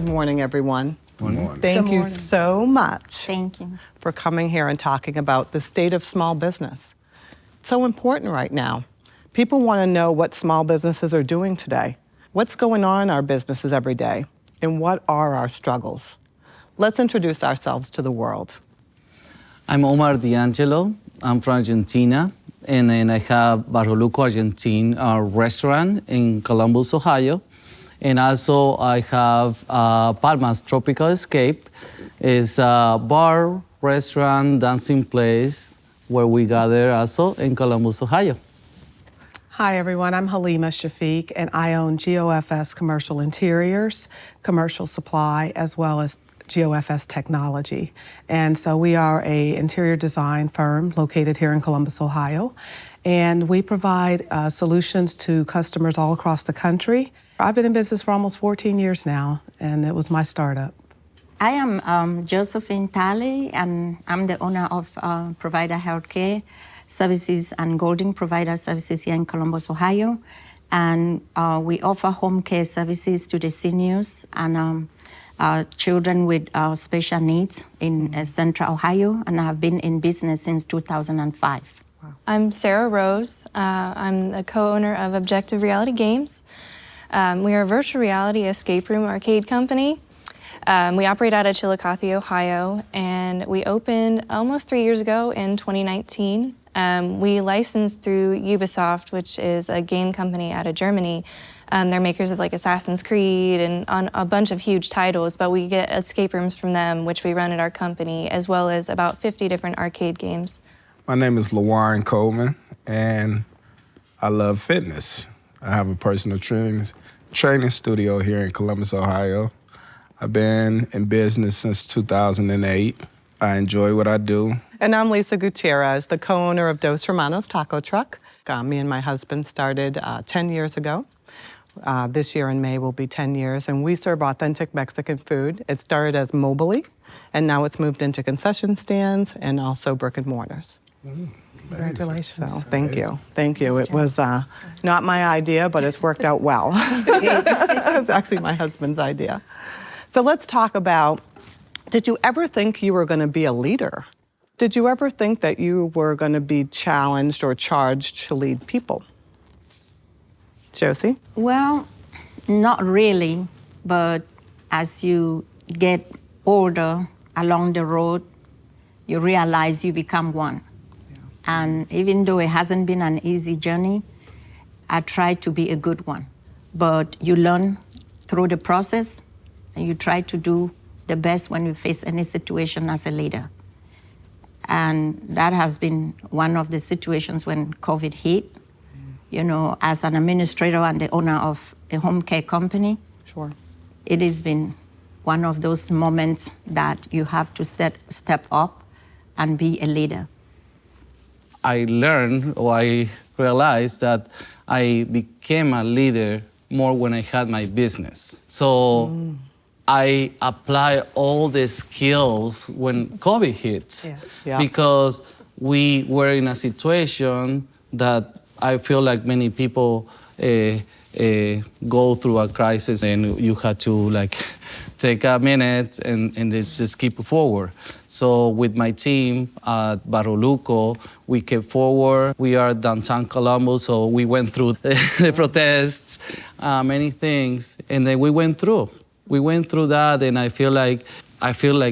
morning, everyone. Good morning. Thank you so much Thank you. for coming here and talking about the state of small business. It's so important right now. People want to know what small businesses are doing today. What's going on in our businesses every day? And what are our struggles? Let's introduce ourselves to the world. I'm Omar D'Angelo. I'm from Argentina, and then I have Baroluco Argentine restaurant in Columbus, Ohio. And also I have Palmas Tropical Escape. It's a bar, restaurant, dancing place where we gather also in Columbus, Ohio. Hi everyone, I'm Haleema Shafeek, and I own GOFS Commercial Interiors, Commercial Supply, as well as GOFS Technology. And so we are an interior design firm located here in Columbus, Ohio. And we provide solutions to customers all across the country. I've been in business for almost 14 years now, and it was my startup. I am Josephine Talleh, and I'm the owner of Provider Healthcare Services and Golden Provider Services here in Columbus, Ohio. And we offer home care services to the seniors and children with special needs in Central Ohio, and I have been in business since 2005. Wow. I'm Sara Rose. I'm the co-owner of Objective Reality Games. We are a virtual reality escape room arcade company. We operate out of Chillicothe, Ohio, and we opened almost 3 years ago in 2019. We licensed through Ubisoft, which is a game company out of Germany. They're makers of like Assassin's Creed and on a bunch of huge titles, but we get escape rooms from them, which we run at our company, as well as about 50 different arcade games. My name is LeJuan Coleman, and I love fitness. I have a personal training studio here in Columbus, Ohio. I've been in business since 2008. I enjoy what I do. And I'm Lisa Gutierrez, the co-owner of Dos Hermanos Taco Truck. Me and my husband started 10 years ago. This year in May will be 10 years, and we serve authentic Mexican food. It started as mobily, and now it's moved into concession stands and also brick and mortars. Congratulations. So thank you. Thank you. It was not my idea, but it's worked out well. It's actually my husband's idea. So let's talk about, did you ever think you were going to be a leader? Did you ever think that you were going to be challenged or charged to lead people? Josie? Well, not really, but as you get older along the road, you realize you become one. Yeah. And even though it hasn't been an easy journey, I try to be a good one. But you learn through the process, and you try to do the best when you face any situation as a leader. And that has been one of the situations when COVID hit. You know, as an administrator and the owner of a home care company, sure, it has been one of those moments that you have to step up and be a leader. I learned, or I realized that I became a leader more when I had my business. So I apply all the skills when COVID hit. Yeah. Yeah. Because we were in a situation that I feel like many people go through a crisis, and you had to like take a minute and just keep forward. So with my team at Baroluco, we kept forward. We are downtown Columbus, so we went through the protests, many things, and then we went through. We went through that, and I feel like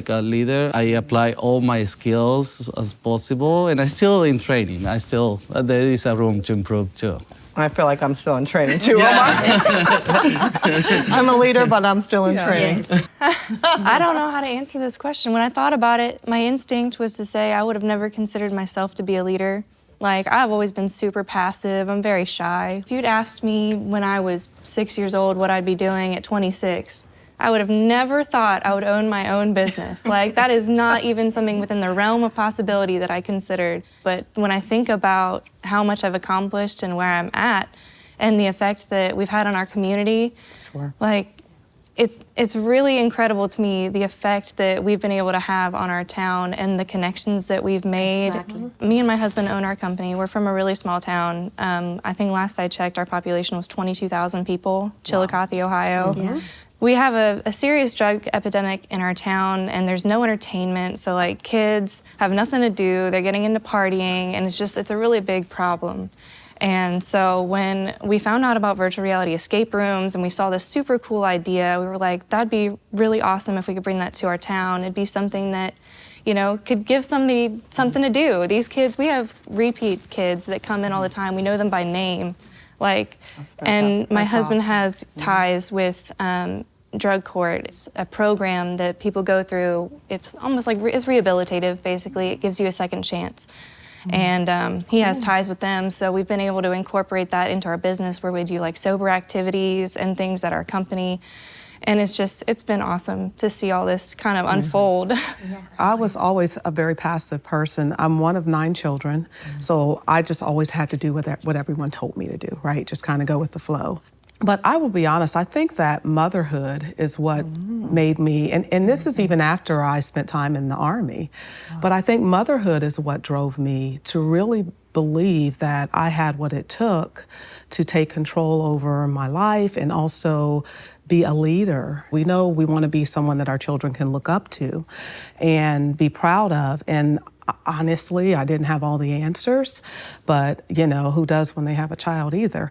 a leader. I apply all my skills as possible, and I'm still in training. There is a room to improve too. I feel like I'm still in training too, Omar. I'm a leader, but I'm still in training. Yes. I don't know how to answer this question. When I thought about it, my instinct was to say I would have never considered myself to be a leader. Like, I've always been super passive. I'm very shy. If you'd asked me when I was 6 years old what I'd be doing at 26, I would have never thought I would own my own business. Like, that is not even something within the realm of possibility that I considered. But when I think about how much I've accomplished and where I'm at and the effect that we've had on our community, sure, like, it's really incredible to me, the effect that we've been able to have on our town and the connections that we've made. Exactly. Me and my husband own our company. We're from a really small town. I think last I checked, our population was 22,000 people, Chillicothe, Ohio. Yeah. We have a serious drug epidemic in our town, and there's no entertainment, so like kids have nothing to do, they're getting into partying, and it's a really big problem. And so when we found out about virtual reality escape rooms and we saw this super cool idea, we were like, that'd be really awesome if we could bring that to our town. It'd be something that, you know, could give somebody something to do. These kids, we have repeat kids that come in all the time. We know them by name. Like, and my husband has ties with drug court. It's a program that people go through. It's almost like, it's rehabilitative, basically. It gives you a second chance. And he has ties with them, so we've been able to incorporate that into our business where we do like sober activities and things at our company. And it's been awesome to see all this kind of unfold. I was always a very passive person. I'm one of 9 children, so I just always had to do what everyone told me to do, right? Just kind of go with the flow. But I will be honest, I think that motherhood is what made me, and this is even after I spent time in the Army, but I think motherhood is what drove me to really believe that I had what it took to take control over my life and also be a leader. We know we want to be someone that our children can look up to and be proud of. And honestly, I didn't have all the answers, but you know, who does when they have a child either?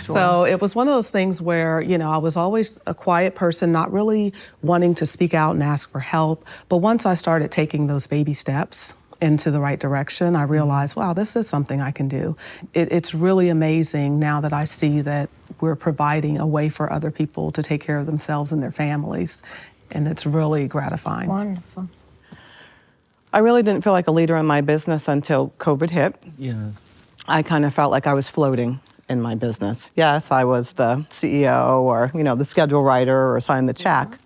Sure. So it was one of those things where, you know, I was always a quiet person, not really wanting to speak out and ask for help. But once I started taking those baby steps into the right direction, I realized, wow, this is something I can do. It's really amazing now that I see that we're providing a way for other people to take care of themselves and their families. And it's really gratifying. Wonderful. I really didn't feel like a leader in my business until COVID hit. Yes. I kind of felt like I was floating in my business. Yes, I was the CEO or, you know, the schedule writer or signed the check,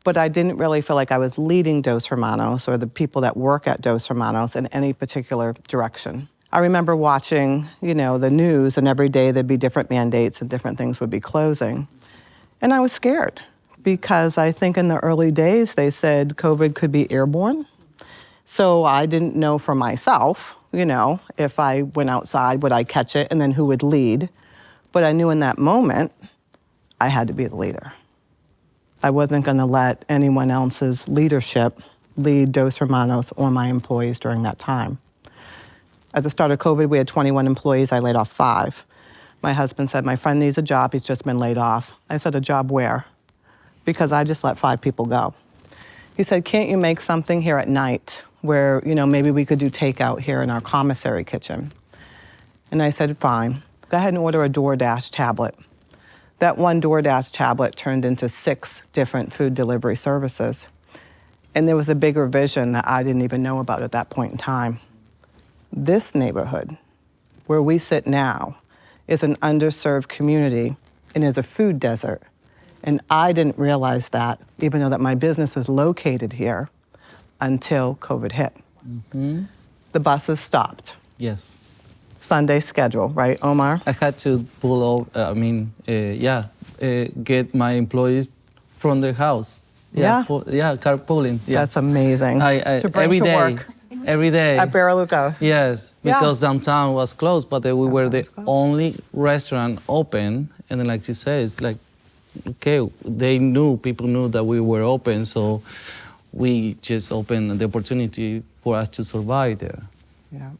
but I didn't really feel like I was leading Dos Hermanos or the people that work at Dos Hermanos in any particular direction. I remember watching, you know, the news, and every day there'd be different mandates and different things would be closing. And I was scared because I think in the early days they said COVID could be airborne. So I didn't know for myself, you know, if I went outside, would I catch it, and then who would lead? But I knew in that moment, I had to be the leader. I wasn't gonna let anyone else's leadership lead Dos Hermanos or my employees during that time. At the start of COVID, we had 21 employees, I laid off 5. My husband said, my friend needs a job, he's just been laid off. I said, a job where? Because I just let 5 people go. He said, can't you make something here at night where, you know, maybe we could do takeout here in our commissary kitchen? And I said, fine, go ahead and order a DoorDash tablet. That one DoorDash tablet turned into 6 different food delivery services. And there was a bigger vision that I didn't even know about at that point in time. This neighborhood, where we sit now, is an underserved community and is a food desert. And I didn't realize that, even though that my business is located here, until COVID hit. The buses stopped. Yes. Sunday schedule, right, Omar? I had to pull over, get my employees from their house. Yeah? Carpooling. Yeah. That's amazing. To bring every to day. work. Every day. At Baralucos. Yes, because downtown was closed, but we were the only restaurant open. And then, like you said, it's like, okay, people knew that we were open, so we just opened the opportunity for us to survive there. Yeah.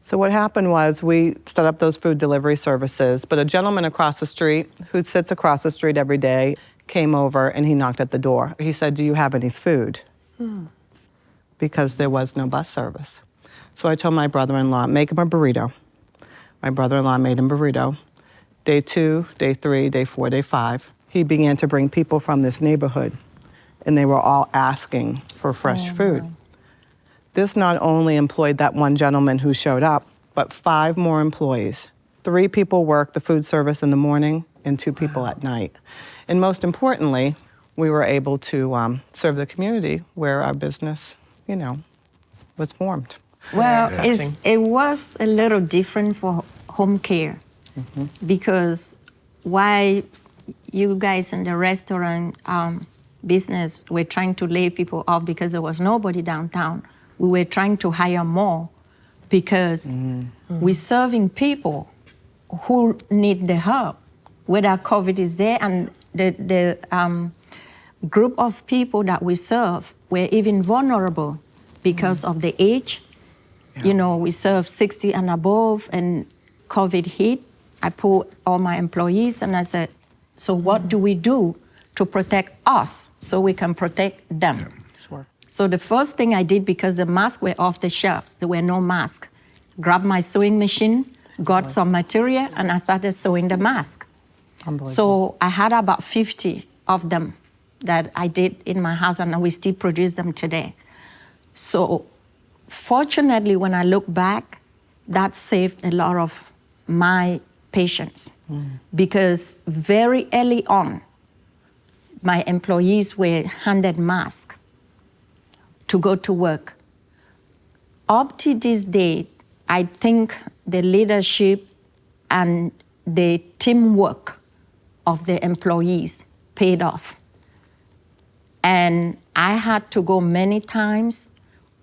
So what happened was we set up those food delivery services, but a gentleman across the street who sits across the street every day came over and he knocked at the door. He said, do you have any food? Because there was no bus service. So I told my brother-in-law, make him a burrito. My brother-in-law made him a burrito. Day 2, day 3, day 4, day 5, he began to bring people from this neighborhood, and they were all asking for fresh food. This not only employed that one gentleman who showed up, but 5 more employees. 3 people worked the food service in the morning and 2 people at night. And most importantly, we were able to serve the community where our business, you know, was formed. Well, it was a little different for home care because while you guys in the restaurant business were trying to lay people off because there was nobody downtown, we were trying to hire more because we're serving people who need the help, whether COVID is there, and the group of people that we serve were even vulnerable because of the age. Yeah. You know, we serve 60 and above, and COVID hit. I pulled all my employees and I said, so what do we do to protect us so we can protect them? Yeah. Sure. So the first thing I did, because the masks were off the shelves, there were no masks, grabbed my sewing machine, got some material, and I started sewing the mask. So I had about 50 of them that I did in my house, and we still produce them today. So fortunately, when I look back, that saved a lot of my patients, because very early on, my employees were handed masks to go to work. Up to this day, I think the leadership and the teamwork of the employees paid off. And I had to go many times.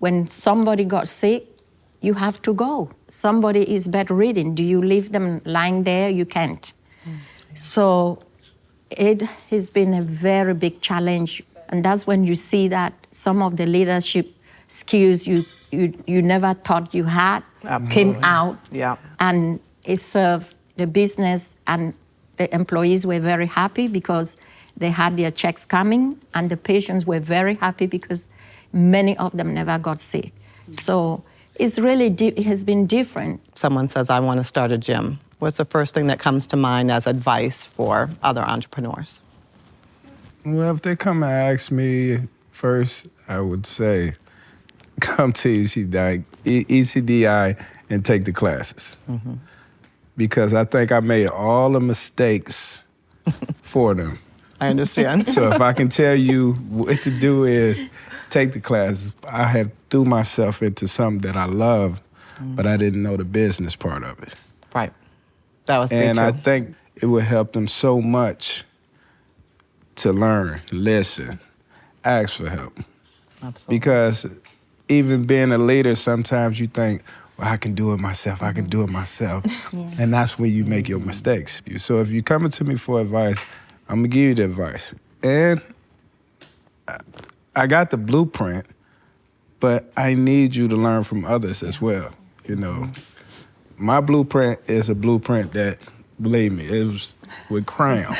When somebody got sick, you have to go. Somebody is bedridden. Do you leave them lying there? You can't. So it has been a very big challenge. And that's when you see that some of the leadership skills you never thought you had came out. Yeah. And it served the business, and the employees were very happy because they had their checks coming, and the patients were very happy because many of them never got sick. So it's really, it has been different. Someone says, I want to start a gym. What's the first thing that comes to mind as advice for other entrepreneurs? Well, if they come and ask me first, I would say, come to ECDI and take the classes. Because I think I made all the mistakes for them. I understand. So if I can tell you what to do is take the classes. I have threw myself into something that I love, but I didn't know the business part of it. Right. That was And I think it would help them so much to learn, listen, ask for help. Absolutely. Because even being a leader, sometimes you think, well, I can do it myself, I can do it myself. And that's when you make your mistakes. So if you're coming to me for advice, I'm gonna give you the advice. And I got the blueprint, but I need you to learn from others as well. You know, my blueprint is a blueprint that, believe me, it was with crayon.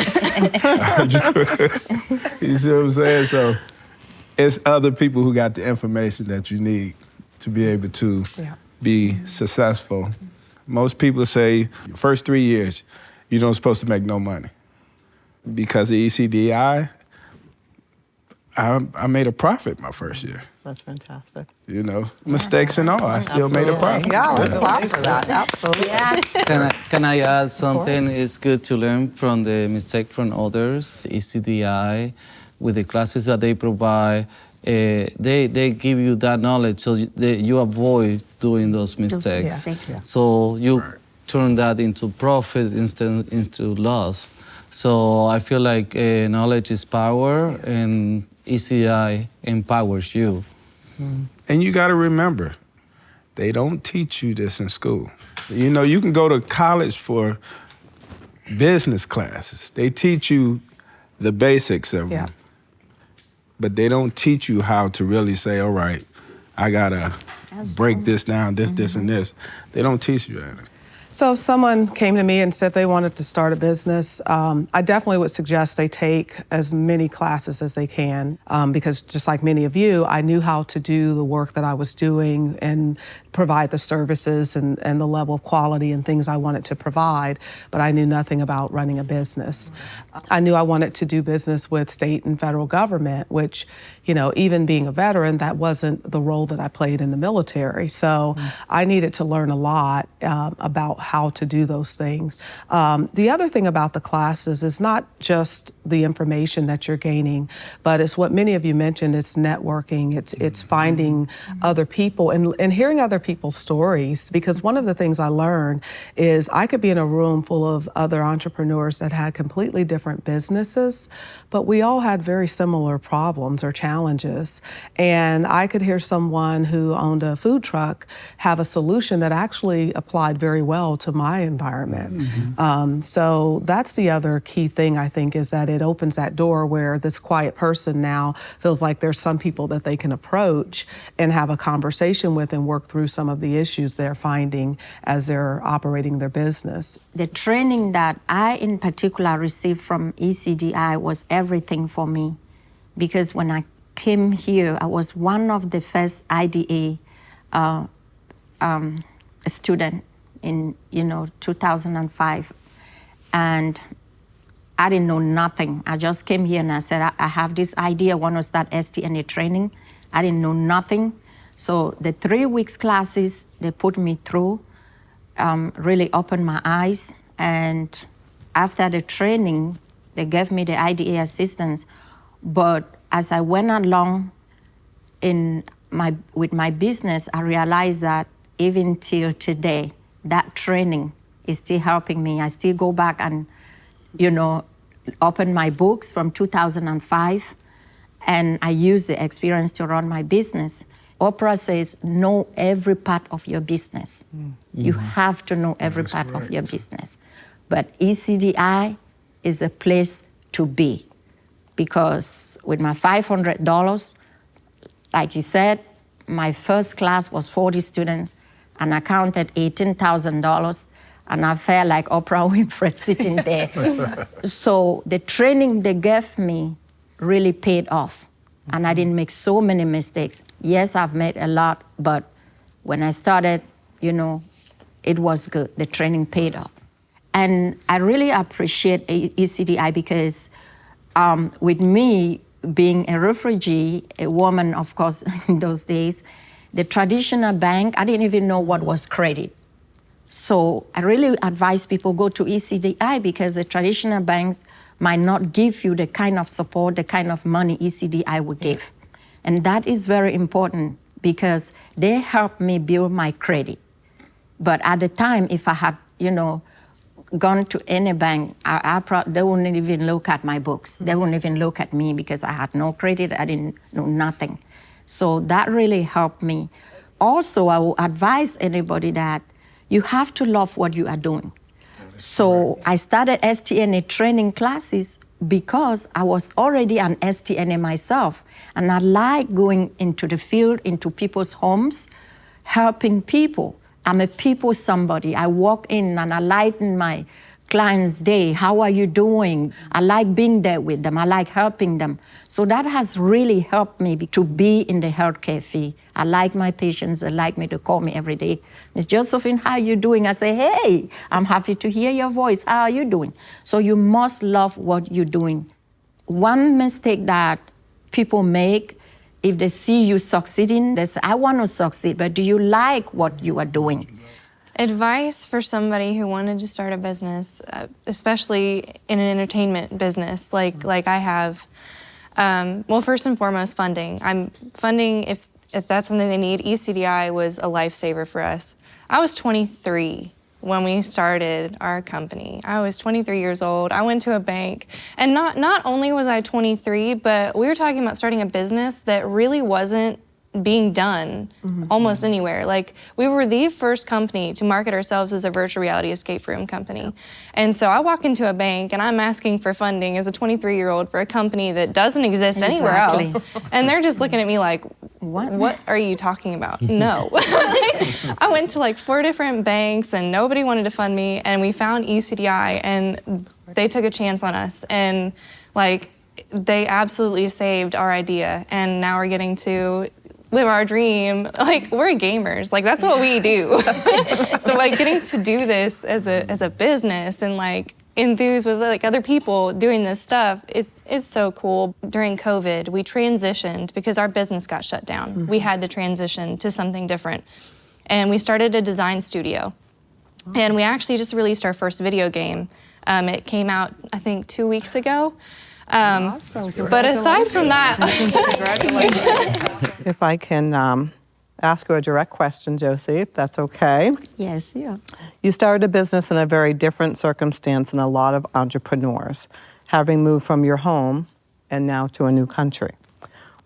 You see what I'm saying? So it's other people who got the information that you need to be able to be successful. Most people say first 3 years, you're not supposed to make no money. Because of ECDI, I made a profit my first year. That's fantastic. You know, mistakes and all, I still made a profit. Yeah, let's clap for that. Absolutely. Can I add something? It's good to learn from the mistake from others. ECDI, with the classes that they provide, they give you that knowledge so you avoid doing those mistakes. So you turn that into profit instead into loss. So I feel like knowledge is power, and ECDI empowers you. And you got to remember, they don't teach you this in school. You know, you can go to college for business classes. They teach you the basics of them. But they don't teach you how to really say, all right, I got to break this down, this, and this. They don't teach you that. So if someone came to me and said they wanted to start a business, I definitely would suggest they take as many classes as they can, because just like many of you, I knew how to do the work that I was doing and provide the services and the level of quality and things I wanted to provide, but I knew nothing about running a business. I knew I wanted to do business with state and federal government, which, you know, even being a veteran, that wasn't the role that I played in the military. So I needed to learn a lot about how to do those things. The other thing about the classes is not just the information that you're gaining, but it's what many of you mentioned, it's networking, it's finding other people and hearing other people's stories. Because one of the things I learned is I could be in a room full of other entrepreneurs that had completely different businesses, but we all had very similar problems or challenges. And I could hear someone who owned a food truck have a solution that actually applied very well well to my environment. So that's the other key thing, I think, is that it opens that door where this quiet person now feels like there's some people that they can approach and have a conversation with and work through some of the issues they're finding as they're operating their business. The training that I in particular received from ECDI was everything for me, because when I came here, I was one of the first IDA student in 2005, and I didn't know nothing. I just came here and I said, I have this idea, I want to start STNA training. I didn't know nothing. So the 3 weeks classes they put me through really opened my eyes. And after the training, they gave me the IDA assistance. But as I went along with my business, I realized that even till today, that training is still helping me. I still go back and, open my books from 2005, and I use the experience to run my business. Oprah says, know every part of your business. You have to know every part of your business. But ECDI is a place to be, because with my $500, like you said, my first class was 40 students, and I counted $18,000, and I felt like Oprah Winfrey sitting there. So the training they gave me really paid off, and I didn't make so many mistakes. Yes, I've made a lot, but when I started, it was good. The training paid off. And I really appreciate ECDI because with me being a refugee, a woman, of course, in those days, the traditional bank, I didn't even know what was credit. So I really advise people go to ECDI because the traditional banks might not give you the kind of support, the kind of money ECDI would give. And that is very important because they helped me build my credit. But at the time, if I had, gone to any bank, they wouldn't even look at my books. They wouldn't even look at me because I had no credit, I didn't know nothing. So that really helped me. Also, I will advise anybody that you have to love what you are doing. So I started STNA training classes because I was already an STNA myself, and I like going into the field, into people's homes, helping people. I'm a people somebody. I walk in and I lighten my clients' day. How are you doing? I like being there with them. I like helping them. So that has really helped me to be in the healthcare field. I like my patients. They like me to call me every day. Miss Josephine, how are you doing? I say, hey, I'm happy to hear your voice. How are you doing? So you must love what you're doing. One mistake that people make, if they see you succeeding, they say, I want to succeed, but do you like what you are doing? Advice for somebody who wanted to start a business, especially in an entertainment business like I have. Well, first and foremost, funding. Funding, if that's something they need. ECDI was a lifesaver for us. I was 23 when we started our company. I was 23 years old. I went to a bank, and not only was I 23, but we were talking about starting a business that really wasn't being done almost anywhere. Like, we were the first company to market ourselves as a virtual reality escape room company. And so I walk into a bank and I'm asking for funding as a 23-year-old for a company that doesn't exist anywhere else. And they're just looking at me like, what are you talking about? No. I went to like 4 different banks and nobody wanted to fund me, and we found ECDI and they took a chance on us, and like they absolutely saved our idea, and now we're getting to live our dream. Like, we're gamers, like that's what we do. So like getting to do this as a business and like enthused with like other people doing this stuff, it's so cool. During COVID, we transitioned because our business got shut down. We had to transition to something different. And we started a design studio. And we actually just released our first video game. It came out, I think, 2 weeks ago. Awesome. But aside from that, If I can ask you a direct question, Josie, if that's okay. Yes, yeah. You started a business in a very different circumstance than a lot of entrepreneurs, having moved from your home and now to a new country.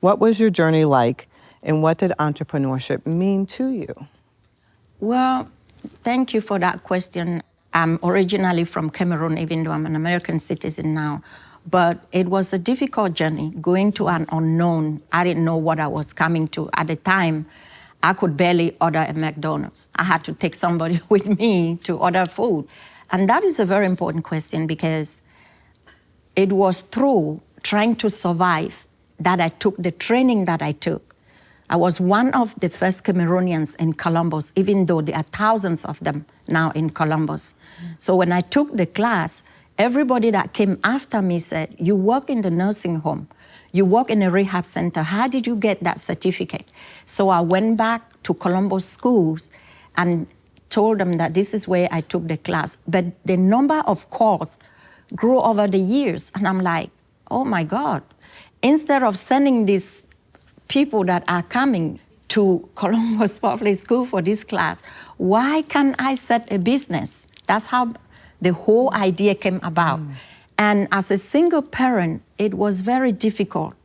What was your journey like, and what did entrepreneurship mean to you? Well, Thank you for that question. I'm originally from Cameroon, even though I'm an American citizen now. But it was a difficult journey, going to an unknown. I didn't know what I was coming to. At the time, I could barely order a McDonald's. I had to take somebody with me to order food. And that is a very important question because it was through trying to survive that I took the training that I took. I was one of the first Cameroonians in Columbus, even though there are thousands of them now in Columbus. So when I took the class, everybody that came after me said, you work in the nursing home, you work in a rehab center, how did you get that certificate? So I went back to Columbus schools and told them that this is where I took the class. But the number of calls grew over the years, and I'm like, oh my God. Instead of sending these people that are coming to Columbus Public School for this class, why can't I set a business? That's how the whole idea came about. And as a single parent, it was very difficult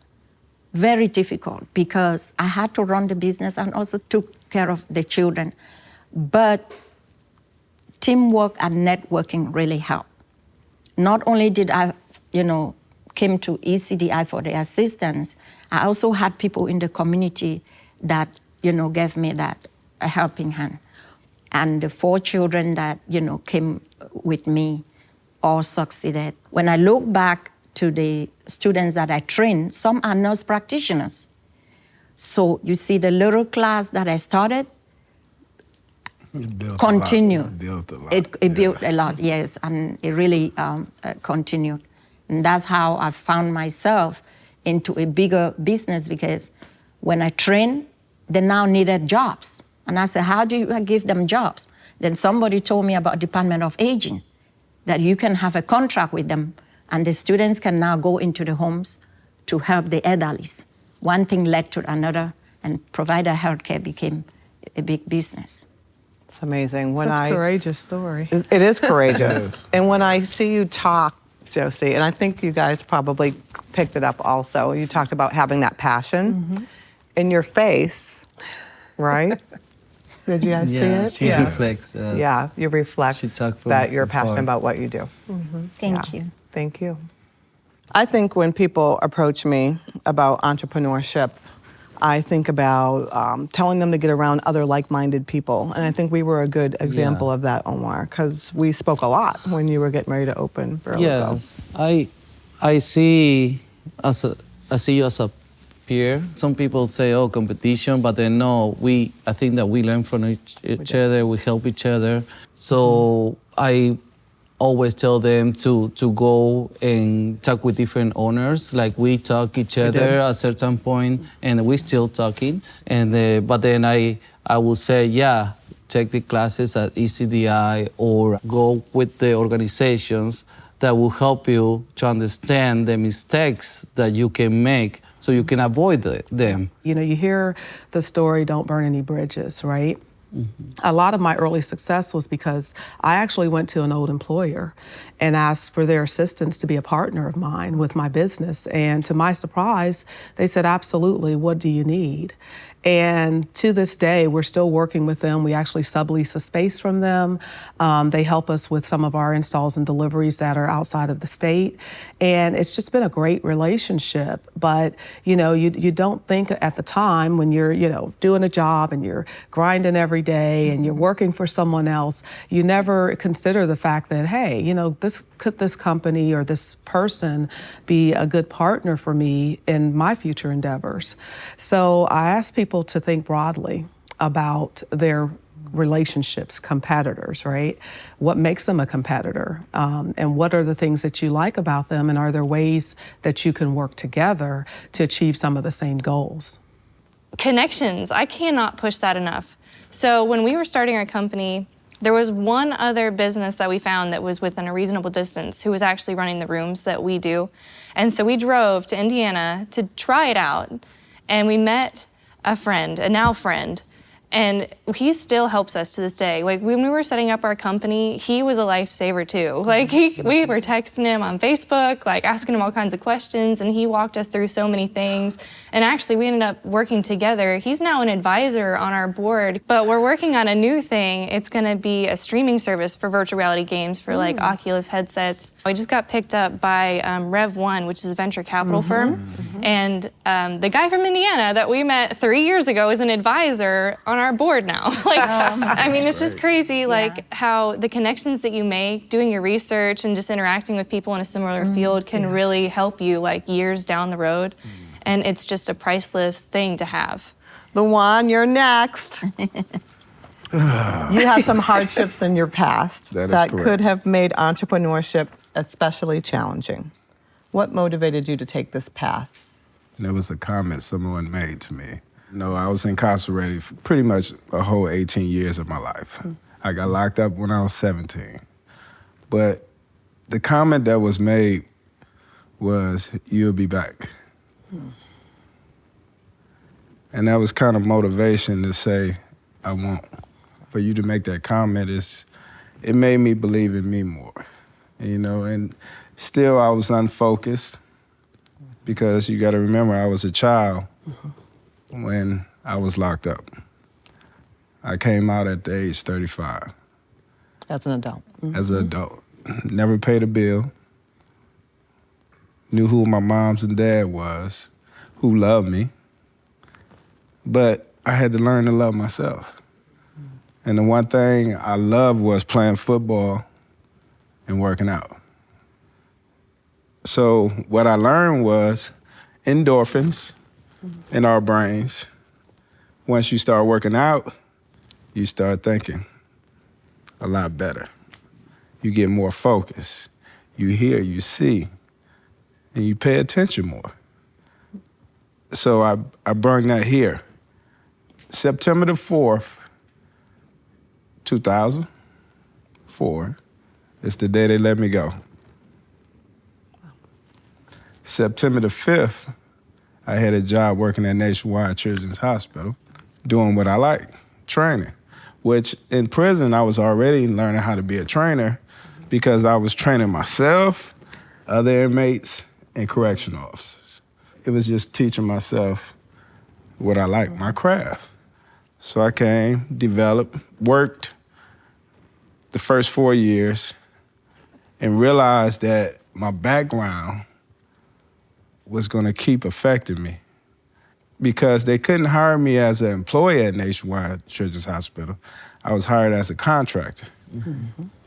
because I had to run the business and also took care of the children. But teamwork and networking really helped. Not only did I, came to ECDI for the assistance, I also had people in the community that, gave me that a helping hand. And the 4 children that, came with me all succeeded. When I look back to the students that I trained, some are nurse practitioners. So you see the little class that I started, continued. It built a lot, yes, and it really continued. And that's how I found myself into a bigger business because when I trained, they now needed jobs. And I said, how do I give them jobs? Then somebody told me about Department of Aging, that you can have a contract with them and the students can now go into the homes to help the elderlies. One thing led to another and provider healthcare became a big business. It's amazing. Such a courageous story. It is courageous. And when I see you talk, Josie, and I think you guys probably picked it up also, you talked about having that passion in your face, right? Did you guys see it? She reflects. You reflect that you're passionate about what you do. Thank you. Thank you. I think when people approach me about entrepreneurship, I think about telling them to get around other like-minded people. And I think we were a good example of that, Omar, because we spoke a lot when you were getting ready to open Burley. Yes, I see you as a peer. Some people say, oh, competition, but then no, I think that we learn from each other, we help each other. So I always tell them to go and talk with different owners. Like we talk each other at a certain point, and we're still talking. And but then I will say, take the classes at ECDI or go with the organizations that will help you to understand the mistakes that you can make so you can avoid them. You hear the story, don't burn any bridges, right? A lot of my early success was because I actually went to an old employer and asked for their assistance to be a partner of mine with my business. And to my surprise, they said, absolutely, what do you need? And to this day, we're still working with them. We actually sublease a space from them. They help us with some of our installs and deliveries that are outside of the state. And it's just been a great relationship. But, you don't think at the time when you're, doing a job and you're grinding every day and you're working for someone else, you never consider the fact that, hey, this company or this person be a good partner for me in my future endeavors? So I ask people to think broadly about their relationships, competitors, right? What makes them a competitor? And what are the things that you like about them? And are there ways that you can work together to achieve some of the same goals? Connections, I cannot push that enough. So when we were starting our company, there was one other business that we found that was within a reasonable distance who was actually running the rooms that we do. And so we drove to Indiana to try it out, and we met a friend, a now friend, And he still helps us to this day. Like when we were setting up our company, he was a lifesaver too. Like we were texting him on Facebook, like asking him all kinds of questions, and he walked us through so many things. And actually we ended up working together. He's now an advisor on our board, but we're working on a new thing. It's gonna be a streaming service for virtual reality games for like Oculus headsets. We just got picked up by Rev1, which is a venture capital firm. And the guy from Indiana that we met 3 years ago is an advisor on our board now. Like, I mean, it's just crazy, like how the connections that you make doing your research and just interacting with people in a similar field can really help you like years down the road. And it's just a priceless thing to have. LeJuan, you're next. You had some hardships in your past that could have made entrepreneurship especially challenging. What motivated you to take this path? There was a comment someone made to me. No, I was incarcerated for pretty much a whole 18 years of my life. I got locked up when I was 17. But the comment that was made was, "You'll be back." And that was kind of motivation to say, I won't. For you to make that comment, it made me believe in me more, you know, and still I was unfocused because you got to remember I was a child when I was locked up. I came out at the age 35. As an adult. As an adult. Never paid a bill. Knew who my moms and dad was, who loved me. But I had to learn to love myself. And the one thing I loved was playing football and working out. So what I learned was endorphins in our brains. Once you start working out, you start thinking a lot better. You get more focused. You hear, you see, and you pay attention more. So I brought that here. September the 4th, 2004, is the day they let me go. September the 5th, I had a job working at Nationwide Children's Hospital, doing what I like, training, which in prison I was already learning how to be a trainer because I was training myself, other inmates, and correctional officers. It was just teaching myself what I like, my craft. So I came, developed, worked the first 4 years, and realized that my background was gonna keep affecting me because they couldn't hire me as an employee at Nationwide Children's Hospital. I was hired as a contractor.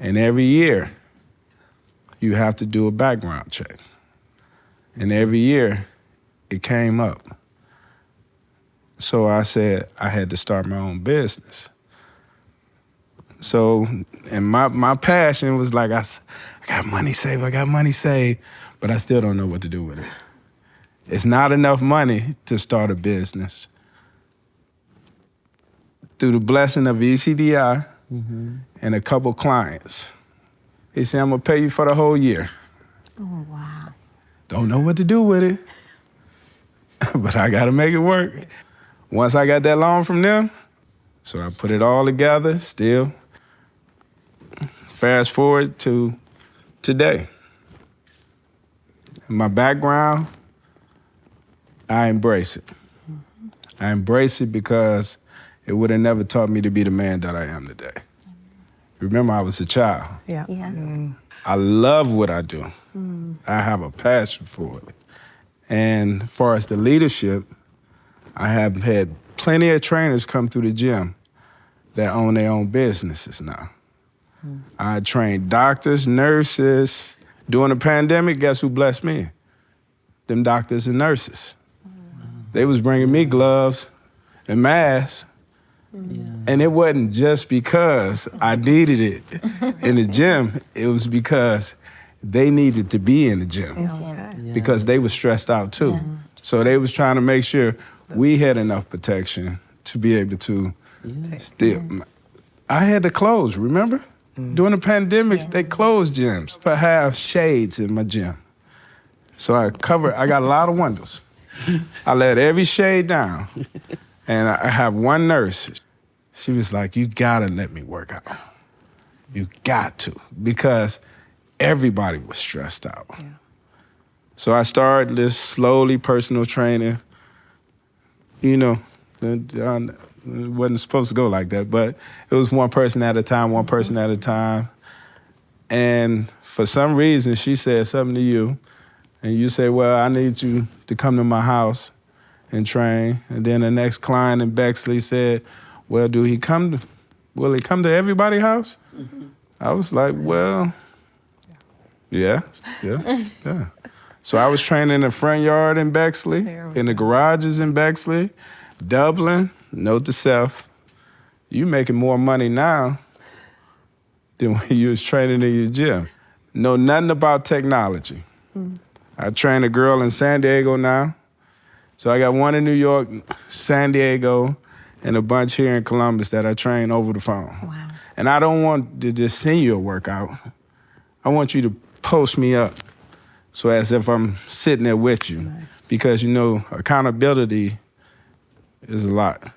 And every year, you have to do a background check. And every year, it came up. So I said I had to start my own business. So, and my passion was like, I got money saved, but I still don't know what to do with it. It's not enough money to start a business. Through the blessing of ECDI and a couple clients, he said, I'm gonna pay you for the whole year. Oh, wow. Don't know what to do with it, but I gotta make it work. Once I got that loan from them, so I put it all together, still. Fast forward to today. My background, I embrace it. I embrace it because it would have never taught me to be the man that I am today. Remember, I was a child. Yeah. I love what I do. I have a passion for it. And as far as the leadership, I have had plenty of trainers come through the gym that own their own businesses now. I trained doctors, nurses. During the pandemic, guess who blessed me? Them doctors and nurses. They was bringing me gloves and masks. And it wasn't just because I needed it in the gym. It was because they needed to be in the gym because they were stressed out too. So they was trying to make sure we had enough protection to be able to still. I had to close, remember? During the pandemic, they closed gyms. I have shades in my gym. So I got a lot of windows. I let every shade down. And I have one nurse. She was like, you gotta let me work out. You got to, because everybody was stressed out. Yeah. So I started this slowly personal training. You know, it wasn't supposed to go like that, but it was one person at a time, one person at a time. And for some reason, she said something to you, and you say, well, I need you to come to my house and train. And then the next client in Bexley said, well, will he come to everybody's house? Mm-hmm. I was like, well, yeah. So I was training in the front yard in Bexley, in the garages in Bexley, Dublin. Note to self, you making more money now than when you was training in your gym. Know nothing about technology. Mm. I train a girl in San Diego now. So I got one in New York, San Diego, and a bunch here in Columbus that I train over the phone. Wow. And I don't want to just send you a workout. I want you to post me up so as if I'm sitting there with you. Nice. Because, you know, accountability is a lot.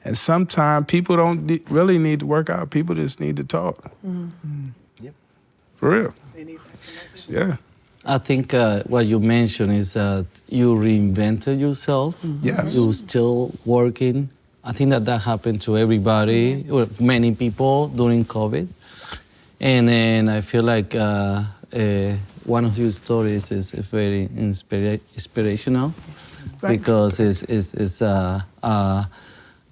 And sometimes people don't really need to work out. People just need to talk. Mm-hmm. Yep. For real. They need that connection. Yeah. I think what you mentioned is that you reinvented yourself. Mm-hmm. Yes. You're still working. I think that happened to everybody, or many people during COVID. And then I feel like one of your stories is very inspirational, because it's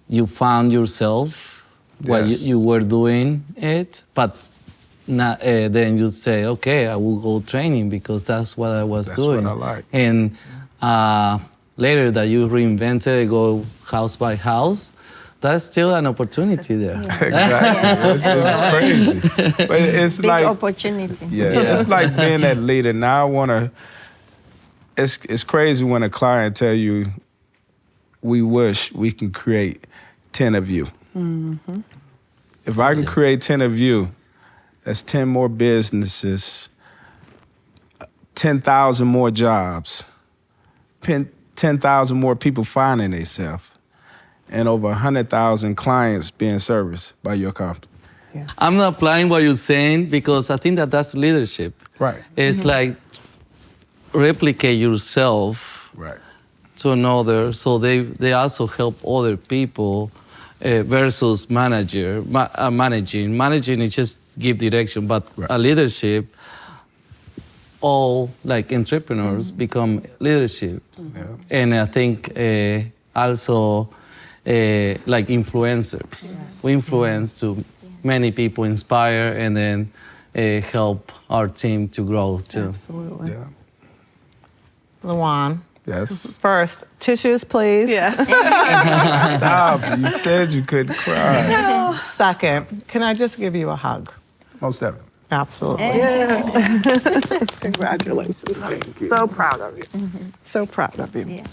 you found yourself while you were doing it, but not, then you say, okay, I will go training because that's what I was doing. That's what I like. And later that you reinvented, go house by house, that's still an opportunity there. Exactly. It's crazy. But it's big like opportunity. Yeah, it's like being that leader. Now I wanna. It's crazy when a client tell you, we wish we can create 10 of you. Mm-hmm. If I can create 10 of you, that's 10 more businesses, 10,000 more jobs, 10,000 more people finding themselves, and over 100,000 clients being serviced by your company. Yeah. I'm not applying what you're saying because I think that's leadership. Right. It's like replicate yourself to another, so they also help other people versus managing. Managing is just give direction, but a leadership, all like entrepreneurs become leaderships. Yeah. And I think also like influencers. Yes. We influence to many people, inspire, and then help our team to grow too. Absolutely. Yeah. LeJuan. Yes. First, tissues, please. Yes. Stop. You said you couldn't cry. No. Second, can I just give you a hug? Most definitely. Absolutely. Yeah. Congratulations. Thank you. So proud of you. Mm-hmm. So proud of you. Yeah.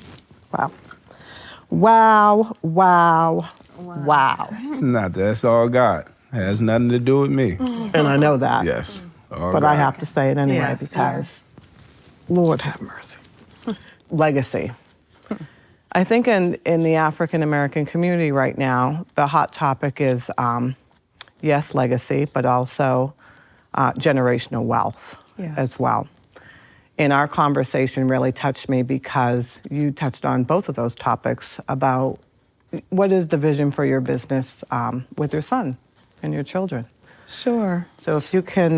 Wow. Wow. It's not. That's all God. It has nothing to do with me. And I know that. Yes. All But God. I have to say it anyway Yes. because, Lord have mercy. Legacy. I think in the African American community right now, the hot topic is, yes, legacy, but also generational wealth as well. And our conversation really touched me because you touched on both of those topics about what is the vision for your business with your son and your children. Sure. So if you can,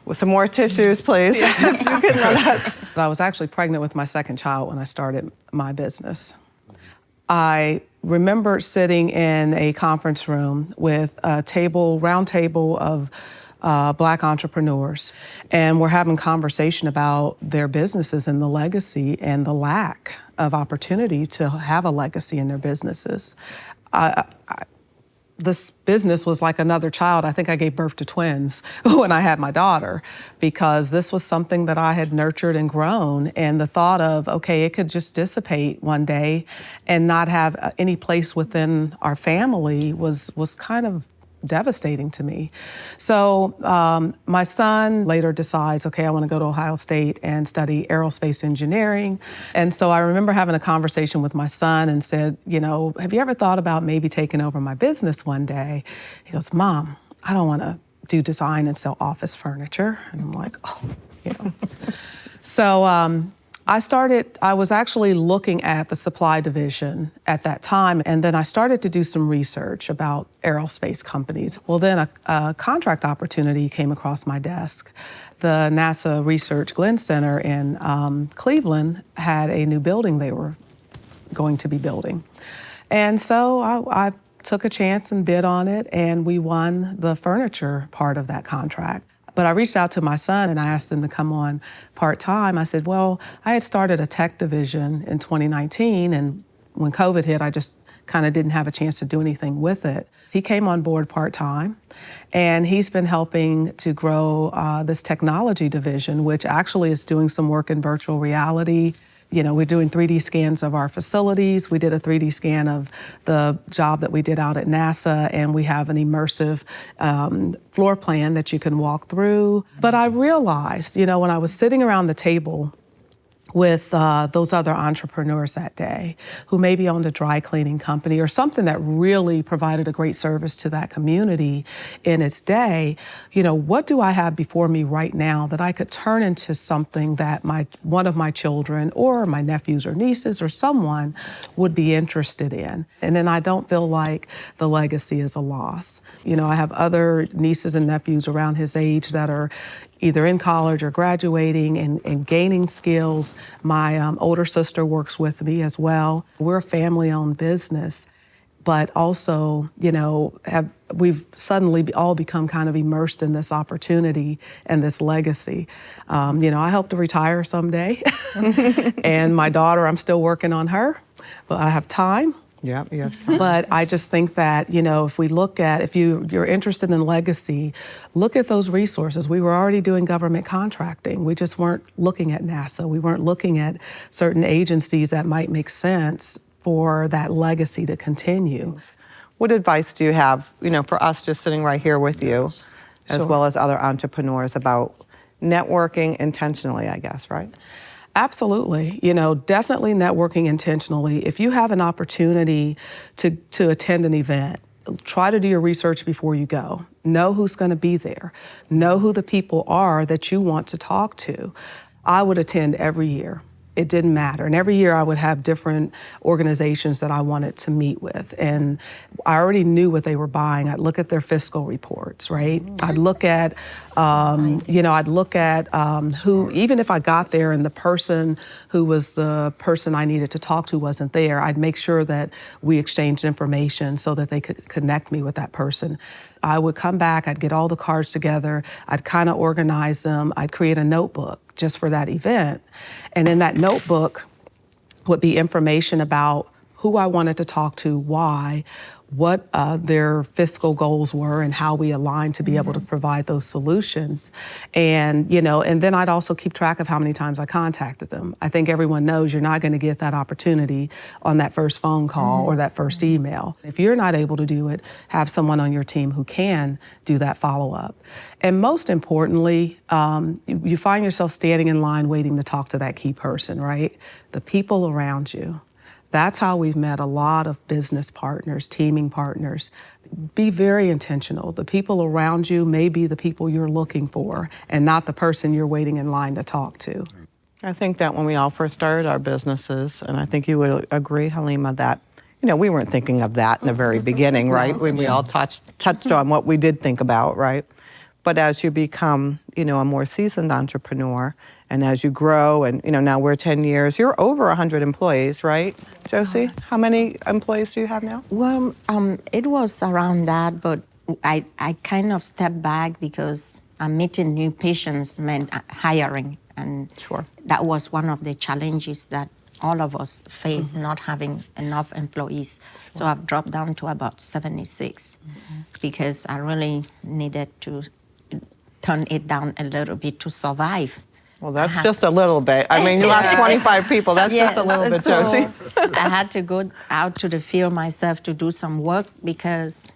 with some more tissues, please. If you can let us. I was actually pregnant with my second child when I started my business. I remember sitting in a conference room with a round table of Black entrepreneurs, and we're having conversation about their businesses and the legacy and the lack of opportunity to have a legacy in their businesses. This business was like another child. I think I gave birth to twins when I had my daughter, because this was something that I had nurtured and grown. And the thought of, okay, it could just dissipate one day and not have any place within our family was kind of devastating to me. So my son later decides, okay, I want to go to Ohio State and study aerospace engineering. And so I remember having a conversation with my son and said, have you ever thought about maybe taking over my business one day? He goes, Mom, I don't want to do design and sell office furniture. And I'm like, So I was actually looking at the supply division at that time, and then I started to do some research about aerospace companies. Well, then a contract opportunity came across my desk. The NASA Research Glenn Center in Cleveland had a new building they were going to be building. And so I took a chance and bid on it, and we won the furniture part of that contract. But I reached out to my son and I asked him to come on part-time. I said, well, I had started a tech division in 2019, and when COVID hit, I just kind of didn't have a chance to do anything with it. He came on board part-time, and he's been helping to grow this technology division, which actually is doing some work in virtual reality. We're doing 3D scans of our facilities. We did a 3D scan of the job that we did out at NASA, and we have an immersive floor plan that you can walk through. But I realized, when I was sitting around the table with those other entrepreneurs that day who maybe owned a dry cleaning company or something that really provided a great service to that community in its day, what do I have before me right now that I could turn into something that one of my children or my nephews or nieces or someone would be interested in? And then I don't feel like the legacy is a loss. I have other nieces and nephews around his age that are either in college or graduating and gaining skills. My older sister works with me as well. We're a family-owned business, but also, we've suddenly all become kind of immersed in this opportunity and this legacy. I hope to retire someday, and my daughter, I'm still working on her, but I have time. Yeah, yes. But I just think that, if you're interested in legacy, look at those resources. We were already doing government contracting. We just weren't looking at NASA. We weren't looking at certain agencies that might make sense for that legacy to continue. What advice do you have, for us just sitting right here with you, as Sure. well as other entrepreneurs about networking intentionally, I guess, right? Absolutely. Definitely networking intentionally. If you have an opportunity to attend an event, try to do your research before you go. Know who's going to be there. Know who the people are that you want to talk to. I would attend every year. It didn't matter. And every year I would have different organizations that I wanted to meet with. And I already knew what they were buying. I'd look at their fiscal reports, right? I'd look at, who, even if I got there and the person who was the person I needed to talk to wasn't there, I'd make sure that we exchanged information so that they could connect me with that person. I would come back, I'd get all the cards together, I'd kind of organize them, I'd create a notebook just for that event. And in that notebook would be information about who I wanted to talk to, why, what their fiscal goals were, and how we aligned to be able to provide those solutions. And, and then I'd also keep track of how many times I contacted them. I think everyone knows you're not going to get that opportunity on that first phone call or that first email. If you're not able to do it, have someone on your team who can do that follow-up. And most importantly, you find yourself standing in line waiting to talk to that key person, right? The people around you. That's how we've met a lot of business partners, teaming partners. Be very intentional. The people around you may be the people you're looking for and not the person you're waiting in line to talk to. I think that when we all first started our businesses, and I think you would agree, Haleema, that we weren't thinking of that in the very beginning, right? When we all touched on what we did think about, right? But as you become, a more seasoned entrepreneur, and as you grow, and now we're 10 years, you're over 100 employees, right, Josie? How many employees do you have now? Well, it was around that, but I kind of stepped back because meeting new patients meant hiring. And that was one of the challenges that all of us face, not having enough employees. So I've dropped down to about 76 because I really needed to turn it down a little bit to survive. Well, that's just a little bit. I mean, you lost 25 people. That's just a little bit, so Josie. I had to go out to the field myself to do some work because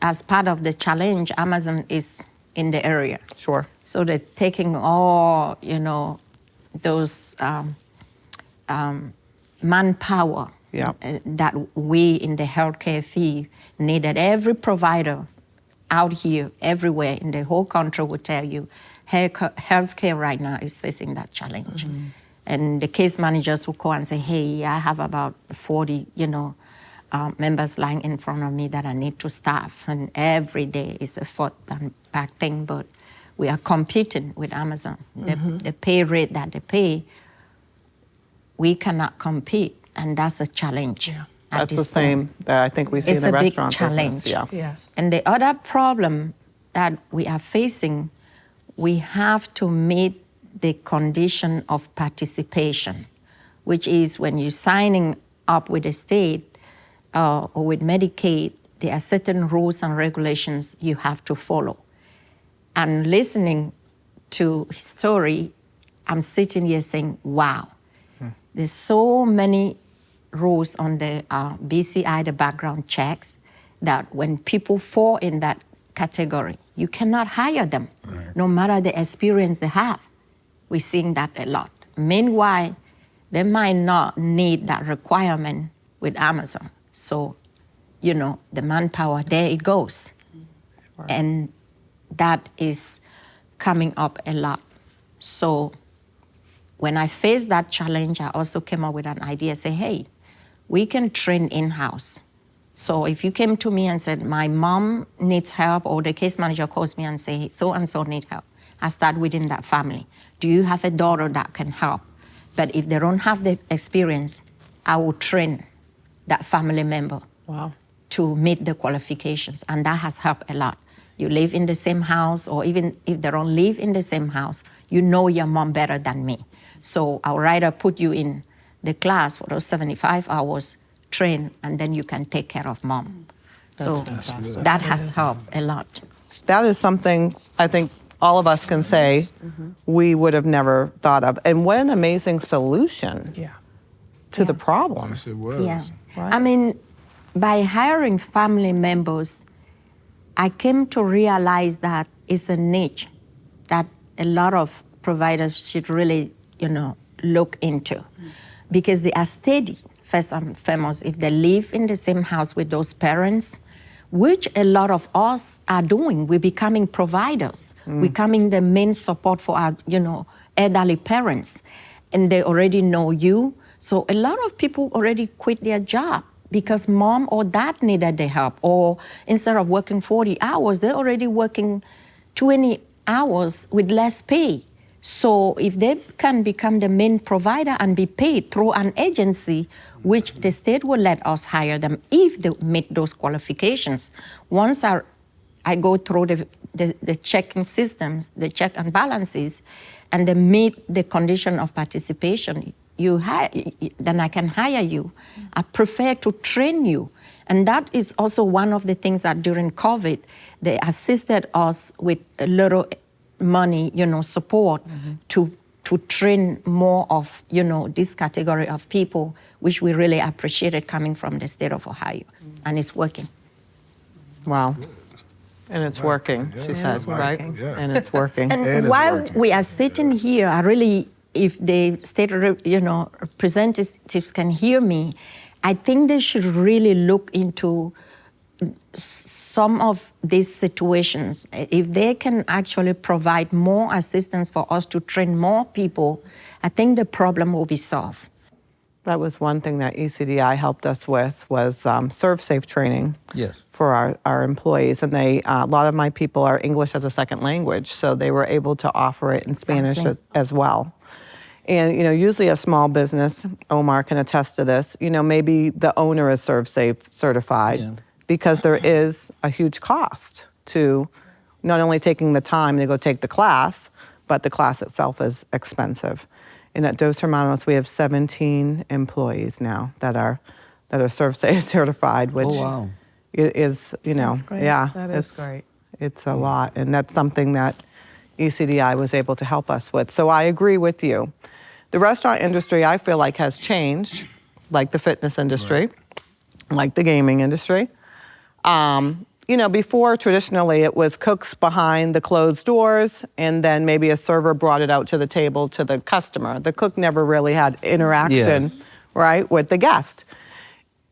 as part of the challenge, Amazon is in the area. Sure. So they're taking all, those manpower Yeah. that we in the healthcare field needed. Every provider out here, everywhere in the whole country will tell you, healthcare right now is facing that challenge. And the case managers will call and say, hey, I have about 40, members lying in front of me that I need to staff. And every day is a fourth and back thing, but we are competing with Amazon. The pay rate that they pay, we cannot compete, and that's a challenge. Yeah. That's the same that I think we see in the restaurant it's a big business. challenge. Yeah. Yes. And the other problem that we are facing, we have to meet the condition of participation, which is when you're signing up with the state or with Medicaid, there are certain rules and regulations you have to follow. And listening to his story, I'm sitting here saying, wow, there's so many rules on the BCI, the background checks, that when people fall in that category, you cannot hire them, no matter the experience they have. We're seeing that a lot. Meanwhile, they might not need that requirement with Amazon. So, the manpower, there it goes. Right. And that is coming up a lot. So when I faced that challenge, I also came up with an idea, say, hey, we can train in-house. So if you came to me and said, my mom needs help, or the case manager calls me and say, so-and-so need help, I start within that family. Do you have a daughter that can help? But if they don't have the experience, I will train that family member to meet the qualifications. And that has helped a lot. You live in the same house, or even if they don't live in the same house, you know your mom better than me. So I'll rather put you in the class for those 75 hours, train, and then you can take care of mom. So that has helped a lot. That is something I think all of us can say we would have never thought of. And what an amazing solution to the problem. Yes, it was. Yeah. Right. I mean, by hiring family members, I came to realize that it's a niche that a lot of providers should really, look into, because they are steady, first and foremost, if they live in the same house with those parents, which a lot of us are doing. We're becoming providers, becoming the main support for our, elderly parents, and they already know you. So a lot of people already quit their job because mom or dad needed the help, or instead of working 40 hours, they're already working 20 hours with less pay. So if they can become the main provider and be paid through an agency, which the state will let us hire them if they meet those qualifications. Once I go through the checking systems, the check and balances, and they meet the condition of participation, then I can hire you. I prefer to train you. And that is also one of the things that during COVID, they assisted us with a little money, support to train more of, this category of people, which we really appreciated coming from the state of Ohio. And it's working. Wow. And it's working, she said, right? Yeah. And it's working. And while we are sitting here, I really, if the state, representatives can hear me, I think they should really look into some of these situations. If they can actually provide more assistance for us to train more people, I think the problem will be solved. That was one thing that ECDI helped us with, was serve-safe training for our employees. And a lot of my people are English as a second language, so they were able to offer it in Spanish as well. And, usually a small business, Omar can attest to this, maybe the owner is serve-safe certified because there is a huge cost to not only taking the time to go take the class, but the class itself is expensive. And at Dos Hermanos, we have 17 employees now that are serve-safe certified, which is, That's great. That is great. It's a lot, and that's something that ECDI was able to help us with. So I agree with you. The restaurant industry, I feel like, has changed, like the fitness industry, like the gaming industry. before traditionally it was cooks behind the closed doors and then maybe a server brought it out to the table to the customer. The cook never really had interaction, Yes. right, with the guest.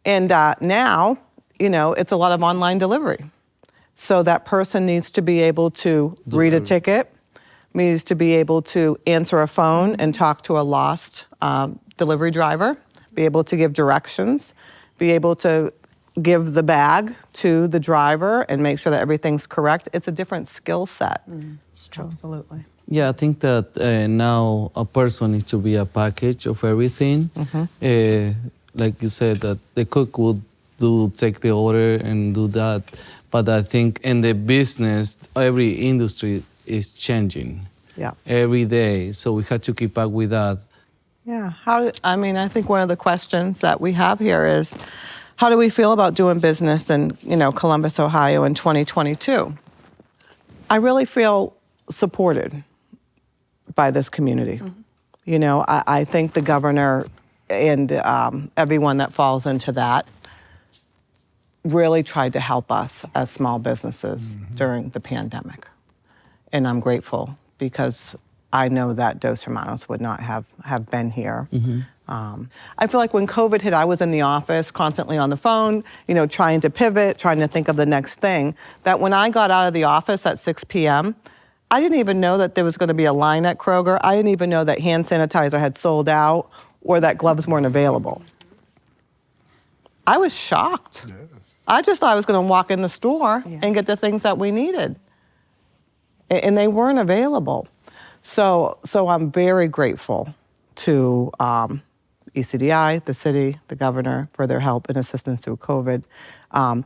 And now, it's a lot of online delivery. So that person needs to be able to read a ticket, needs to be able to answer a phone and talk to a lost delivery driver, be able to give directions, be able to give the bag to the driver and make sure that everything's correct. It's a different skill set. It's true. Absolutely. Yeah, I think that now a person needs to be a package of everything. Like you said, that the cook would take the order and do that. But I think in the business, every industry is changing. Yeah. Every day, so we have to keep up with that. Yeah. I think one of the questions that we have here is, how do we feel about doing business in, Columbus, Ohio in 2022? I really feel supported by this community. I think the governor and everyone that falls into that really tried to help us as small businesses during the pandemic. And I'm grateful because I know that Dos Hermanos would not have been here. I feel like when COVID hit, I was in the office constantly on the phone, trying to pivot, trying to think of the next thing, that when I got out of the office at 6 p.m., I didn't even know that there was going to be a line at Kroger. I didn't even know that hand sanitizer had sold out or that gloves weren't available. I was shocked. Yes. I just thought I was going to walk in the store and get the things that we needed. And they weren't available. So I'm very grateful to ECDI, the city, the governor, for their help and assistance through COVID.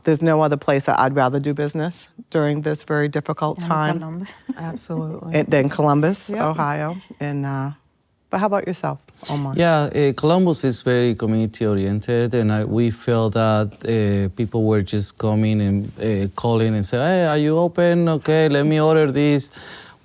There's no other place that I'd rather do business during this very difficult time. Columbus. Absolutely. Than Columbus, Ohio. And but how about yourself, Omar? Yeah, Columbus is very community-oriented, and we felt that people were just coming and calling and saying, hey, are you open? Okay, let me order this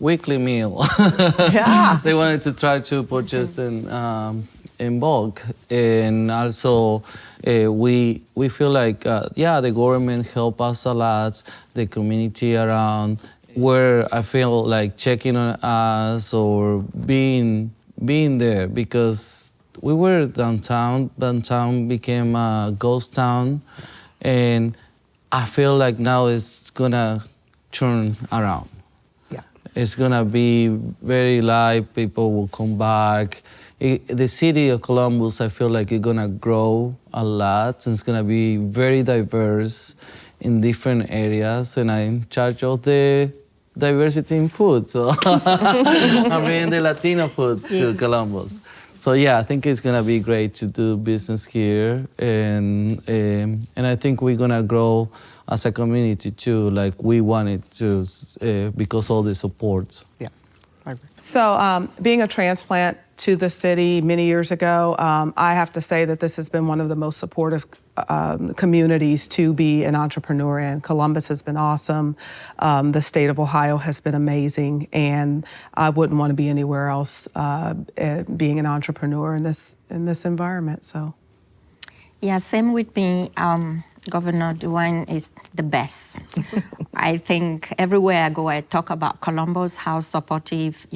weekly meal. Yeah. They wanted to try to purchase in bulk. And also, we feel like, the government helped us a lot, the community around, where I feel like checking on us or being there, because we were downtown. Downtown became a ghost town, and I feel like now it's gonna turn around. Yeah. It's gonna be very live. People will come back. The city of Columbus, I feel like it's gonna grow a lot, and it's gonna be very diverse in different areas, and I'm in charge of the diversity in food, so I'm bringing the Latino food to Columbus. So I think it's gonna be great to do business here, and I think we're gonna grow as a community too, like we wanted to, because all the support. Yeah, I agree. So being a transplant to the city many years ago, I have to say that this has been one of the most supportive communities to be an entrepreneur in. Columbus has been awesome. The state of Ohio has been amazing, and I wouldn't want to be anywhere else being an entrepreneur in this environment. So, Yeah, same with me. Governor DeWine is the best. I think everywhere I go, I talk about Columbus, how supportive,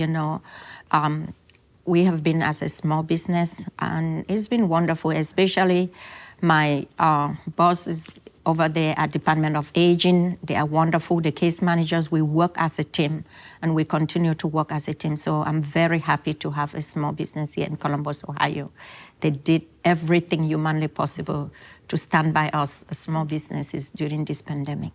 we have been as a small business, and it's been wonderful, especially my boss is over there at Department of Aging. They are wonderful, the case managers. We work as a team, and we continue to work as a team. So I'm very happy to have a small business here in Columbus, Ohio. They did everything humanly possible to stand by us as small businesses during this pandemic.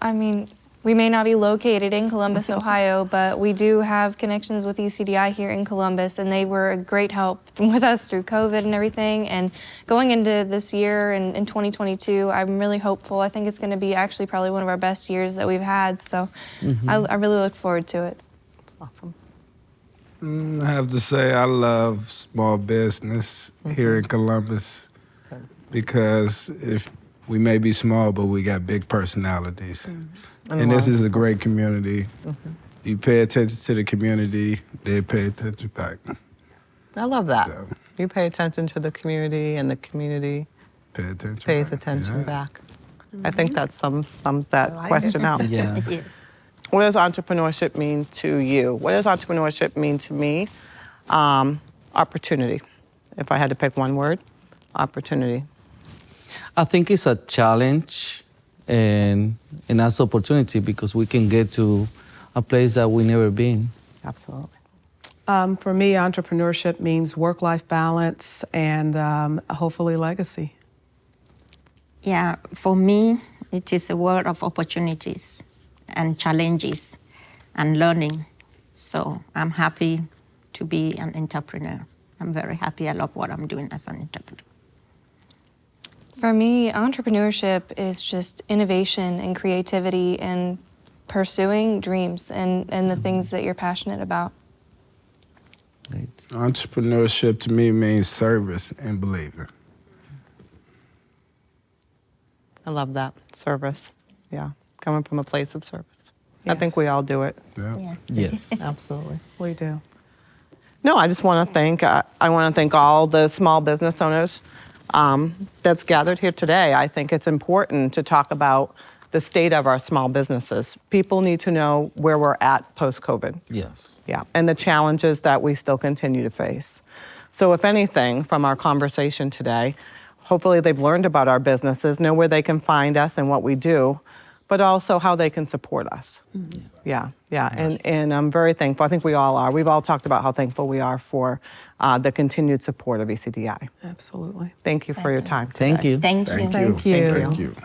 I mean, we may not be located in Columbus, Ohio, but we do have connections with ECDI here in Columbus, and they were a great help with us through COVID and everything. And going into this year and in 2022, I'm really hopeful. I think it's going to be actually probably one of our best years that we've had. So I really look forward to it. Awesome. I have to say I love small business here in Columbus, because if we may be small, but we got big personalities. And this is a great community. You pay attention to the community, they pay attention back. I love that. So, You pay attention to the community, and the community pay attention pays back. attention Yeah. back. I think that sums that question out. Yeah. Yeah. What does entrepreneurship mean to you? What does entrepreneurship mean to me? Opportunity. If I had to pick one word, opportunity. I think it's a challenge and also opportunity because we can get to a place that we never been. Absolutely. For me, entrepreneurship means work-life balance and hopefully legacy. Yeah, for me, it is a world of opportunities and challenges and learning. So I'm happy to be an entrepreneur. I'm very happy. I love what I'm doing as an entrepreneur. For me, entrepreneurship is just innovation and creativity and pursuing dreams and the things that you're passionate about. Right. Entrepreneurship to me means service and believing. I love that. Service. Yeah. Coming from a place of service. I think we all do it. Yeah. Yeah. Yes. Absolutely. We do. No, I just want to thank, I want to thank all the small business owners that's gathered here today. I think it's important to talk about the state of our small businesses. People need to know where we're at post-COVID. Yes. Yeah, and the challenges that we still continue to face. So if anything, from our conversation today, hopefully they've learned about our businesses, know where they can find us and what we do, but also how they can support us. Mm-hmm. Yeah. And I'm very thankful. I think we all are. We've all talked about how thankful we are for the continued support of ECDI. Absolutely. Thank you for your time today. Thank you. Thank you. Thank you. Thank you. Thank you.